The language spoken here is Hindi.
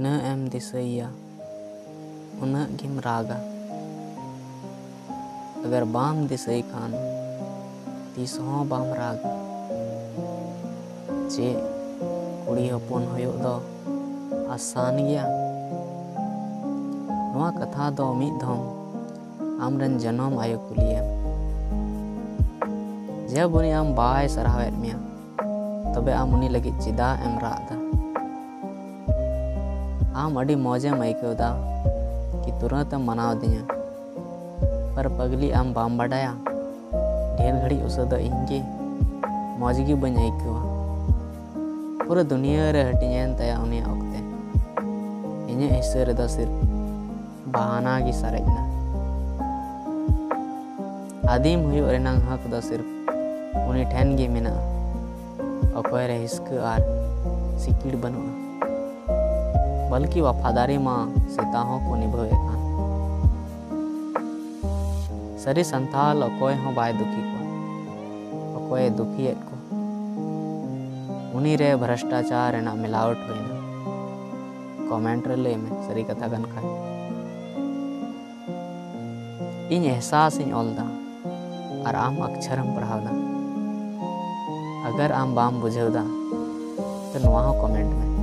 ᱛᱤᱱᱟᱹᱜ ᱮᱢ ᱫᱤᱥᱟᱹᱭᱟ ᱩᱱᱟᱹᱜ ᱜᱮᱢ ᱨᱟᱜᱟ। अगर बाम दिसई खान तीस हों बाम रागा। चे कुड़ी हपन होयोग दो आसान गया। नोआ कथा दो मिद धम आमरन जनम आयो कुलियम। जब उनी आम बाय सराहवेद मिया तबे आम उनी लगी चिदा एम रागदा। आम अडी मौजेम आइकवदा कि तुरंत मनाव दिया। पर पगली आम बाम बाडाया ढेर घड़ी उसदा इंगे मौजगी बन आइकवा। पूरा दुनिया रे हटियन तया उनी ओक्ते इने हिस्से दा सिर्फ बहाना गी सारेजना। आदिम हुयो रेनांग हक दा सिर्फ उनी ठेन गे मेना। अकोय रे हिस्क आर सिकिड़ बनुआ। बल्कि वफादारी मा सेता हों को निभावे कान। सरी संथाल अकोय हों बाय दुखी को अकोय दुखियत को। उनी रे भ्रष्टाचार रेना मिलावट होइना। कमेंट रे ले में सरी कथा कन खाय इन एहसास इन ओलदा और आम अक्षरम पढ़ावदा। अगर आम बाम बुझेवदा तो नोआ हो कमेंट में।